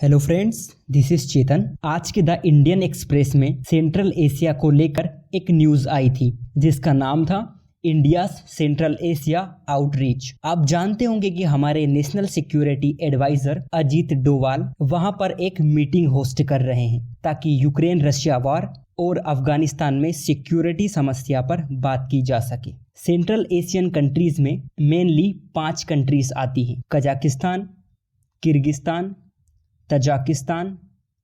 Hello friends, this is चेतन। आज के the Indian express में सेंट्रल एशिया को लेकर एक न्यूज आई थी जिसका नाम था इंडिया सेंट्रल एशिया आउटरीच। आप जानते होंगे कि हमारे national security adviser Ajit Doval वहां पर एक मीटिंग होस्ट कर रहे हैं ताकि यूक्रेन रशिया वॉर और अफगानिस्तान में सिक्योरिटी समस्या पर बात की जा सके। सेंट्रल एशियन कंट्रीज में मेनली 5 कंट्रीज आती हैं: कजाकिस्तान, किर्गिस्तान, तजाकिस्तान,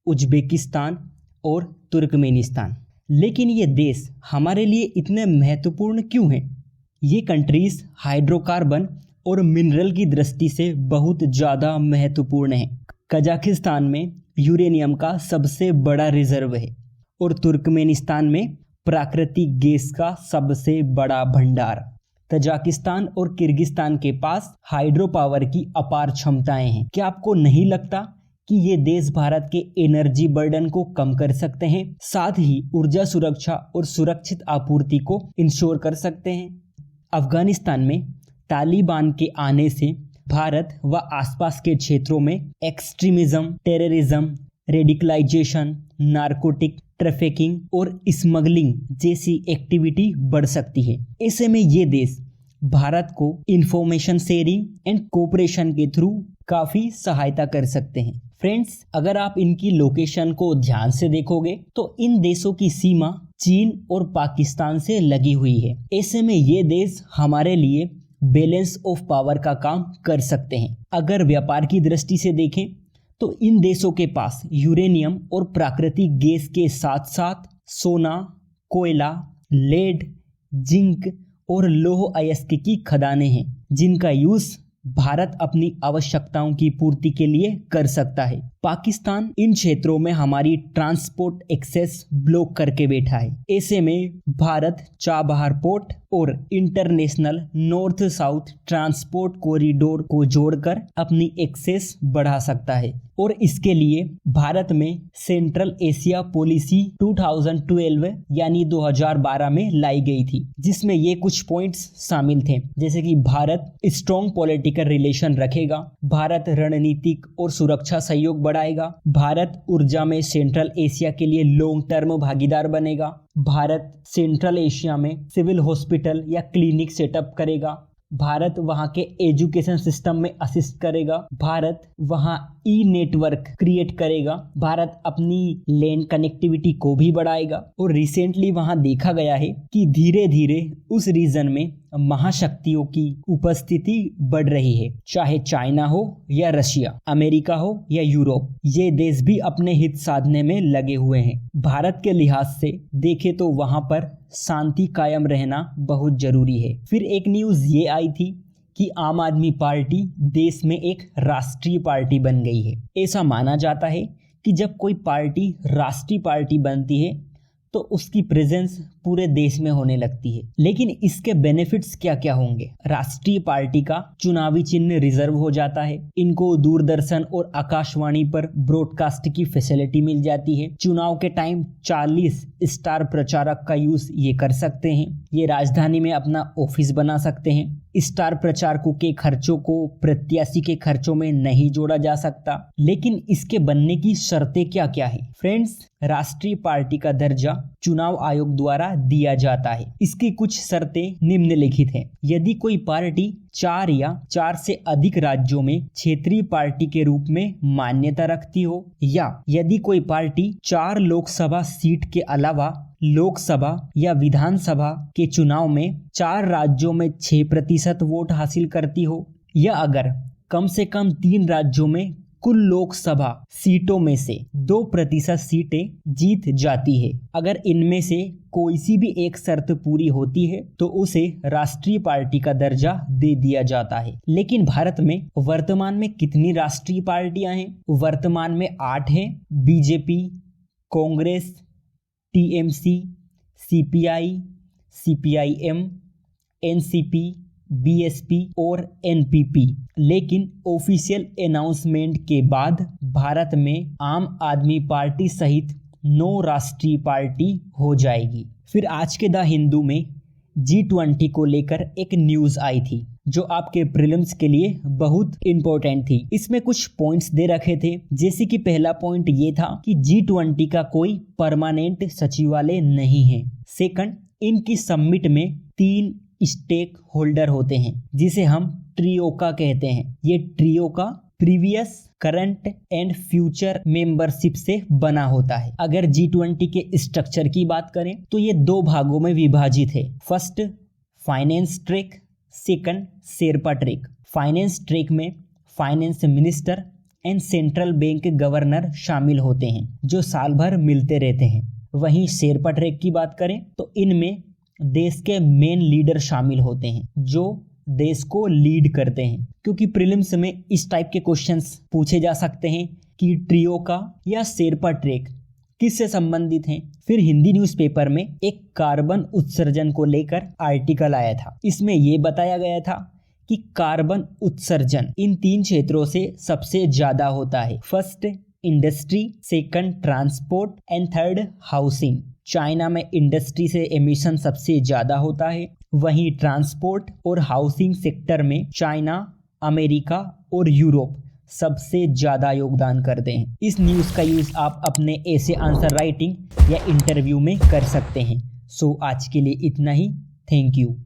उज्बेकिस्तान और तुर्कमेनिस्तान। लेकिन ये देश हमारे लिए इतने महत्वपूर्ण क्यों हैं? ये कंट्रीज हाइड्रोकार्बन और मिनरल की दृष्टि से बहुत ज़्यादा महत्वपूर्ण हैं। कजाकिस्तान में यूरेनियम का सबसे बड़ा रिजर्व है और तुर्कमेनिस्तान में प्राकृतिक गैस का सबसे बड़ा भंडार। तजाकिस्तान और किर्गिस्तान के पास हाइड्रो पावर की अपार क्षमताएं हैं। क्या आपको नहीं लगता कि ये देश भारत के एनर्जी बर्डन को कम कर सकते हैं, साथ ही ऊर्जा सुरक्षा और सुरक्षित आपूर्ति को इंश्योर कर सकते हैं? अफगानिस्तान में तालिबान के आने से भारत व आसपास के क्षेत्रों में extremism, terrorism, radicalisation, narcotic trafficking और स्मगलिंग जैसी एक्टिविटी बढ़ सकती है। ऐसे में ये देश भारत को इंफॉर्मेशन शेयरिंग एंड कोऑपरेशन के थ्रू काफी सहायता कर सकते हैं। फ्रेंड्स, अगर आप इनकी लोकेशन को ध्यान से देखोगे तो इन देशों की सीमा चीन और पाकिस्तान से लगी हुई है। ऐसे में ये देश हमारे लिए बैलेंस ऑफ पावर का काम कर सकते हैं। अगर व्यापार की दृष्टि से देखें तो इन देशों के पास यूरेनियम और प्राकृतिक गैस के साथ साथ सोना, कोयला, लेड, जिंक और लौह अयस्क की खदानें हैं जिनका यूज भारत अपनी आवश्यकताओं की पूर्ति के लिए कर सकता है। पाकिस्तान इन क्षेत्रों में हमारी ट्रांसपोर्ट एक्सेस ब्लॉक करके बैठा है। ऐसे में भारत चाबहार पोर्ट और international north south transport corridor को जोड़कर अपनी एक्सेस बढ़ा सकता है और इसके लिए भारत में सेंट्रल एशिया पॉलिसी 2012 यानी 2012 में लाई गई थी, जिसमें ये कुछ पॉइंट्स शामिल थे, जैसे कि भारत स्ट्रॉन्ग पॉलिटिकल रिलेशन रखेगा, भारत रणनीतिक और सुरक्षा सहयोग बढ़ाएगा, भारत ऊर्जा में सेंट्रल एशिया के लिए लॉन्ग टर्म भागीदार बनेगा, भारत सेंट्रल एशिया में सिविल हॉस्पिटल या क्लिनिक सेटअप करेगा, भारत वहाँ के एजुकेशन सिस्टम में असिस्ट करेगा, भारत वहाँ ई नेटवर्क क्रिएट करेगा, भारत अपनी लैंड कनेक्टिविटी को भी बढ़ाएगा। और रिसेंटली वहाँ देखा गया है कि धीरे धीरे उस रीजन में महाशक्तियों की उपस्थिति बढ़ रही है, चाहे चाइना हो या रशिया, अमेरिका हो या यूरोप। ये देश भी अपने हित साधने में लगे हुए हैं। भारत के लिहाज से देखे तो वहां पर शांति कायम रहना बहुत जरूरी है। फिर एक न्यूज ये आई थी कि आम आदमी पार्टी देश में एक राष्ट्रीय पार्टी बन गई है। ऐसा माना जाता है कि जब कोई पार्टी राष्ट्रीय पार्टी बनती है तो उसकी प्रेजेंस पूरे देश में होने लगती है। लेकिन इसके बेनिफिट्स क्या क्या होंगे? राष्ट्रीय पार्टी का चुनावी चिन्ह रिजर्व हो जाता है, इनको दूरदर्शन और आकाशवाणी पर ब्रॉडकास्ट की फैसिलिटी मिल जाती है, चुनाव के टाइम 40 स्टार प्रचारक का यूज ये कर सकते हैं, ये राजधानी में अपना ऑफिस बना सकते हैं। स्टार प्रचारकों के खर्चों को प्रत्याशी के खर्चों में नहीं जोड़ा जा सकता। लेकिन इसके बनने की शर्तें क्या क्या है? फ्रेंड्स, राष्ट्रीय पार्टी का दर्जा चुनाव आयोग द्वारा दिया जाता है। इसकी कुछ शर्तें निम्नलिखित हैं। यदि कोई पार्टी 4 या 4 से अधिक राज्यों में क्षेत्रीय पार्टी के रूप में मान्यता रखती हो, या यदि कोई पार्टी 4 लोकसभा सीट के अलावा लोकसभा या विधानसभा के चुनाव में 4 राज्यों में 6% वोट हासिल करती हो, या अगर कम से कम 3 राज्यों में कुल लोकसभा सीटों में से 2% सीटें जीत जाती है। अगर इनमें से कोई सी भी एक शर्त पूरी होती है तो उसे राष्ट्रीय पार्टी का दर्जा दे दिया जाता है। लेकिन भारत में वर्तमान में कितनी राष्ट्रीय पार्टियां हैं? वर्तमान में 8 हैं। BJP, Congress, TMC, CPI, CPIM, NCP, BSP और एनपीपी। लेकिन ऑफिशियल अनाउंसमेंट के बाद भारत में आम आदमी पार्टी सहित 9 राष्ट्रीय पार्टी हो जाएगी। फिर आज के द हिंदू में G20 को लेकर एक न्यूज आई थी जो आपके प्रीलिम्स के लिए बहुत इंपॉर्टेंट थी। इसमें कुछ पॉइंट्स दे रखे थे, जैसे कि पहला पॉइंट ये था कि G20 का कोई परमानेंट सचिवालय नहीं है। सेकंड, इनकी समिट में 3 स्टेक होल्डर होते हैं जिसे हम ट्रियोका कहते हैं। ये ट्रियोका previous, current and future membership से बना होता है। अगर G20 के स्ट्रक्चर की बात करें तो ये 2 भागों में विभाजित है। First, finance track, second, sherpa track. Finance track में finance minister and central bank governor शामिल होते हैं जो साल भर मिलते रहते हैं। वहीं शेरपा ट्रैक की बात करें तो इनमें देश के मेन लीडर शामिल होते हैं जो देश को लीड करते हैं। क्योंकि प्रीलिम्स में इस टाइप के क्वेश्चंस पूछे जा सकते हैं कि ट्रियोका या शेरपा ट्रैक किससे संबंधित हैं। फिर हिंदी न्यूज़पेपर में एक कार्बन उत्सर्जन को लेकर आर्टिकल आया था। इसमें यह बताया गया था कि कार्बन उत्सर्जन इन 3 क्षेत्रों से सबसे ज्यादा होता है। First, industry, second, transport and third, housing. China में इंडस्ट्री से एमिशन सबसे ज्यादा होता है, वहीं ट्रांसपोर्ट और हाउसिंग सेक्टर में चाइना, अमेरिका और यूरोप सबसे ज्यादा योगदान करते हैं। इस न्यूज़ का यूज आप अपने ऐसे आंसर राइटिंग या इंटरव्यू में कर सकते हैं। सो आज के लिए इतना ही। Thank you.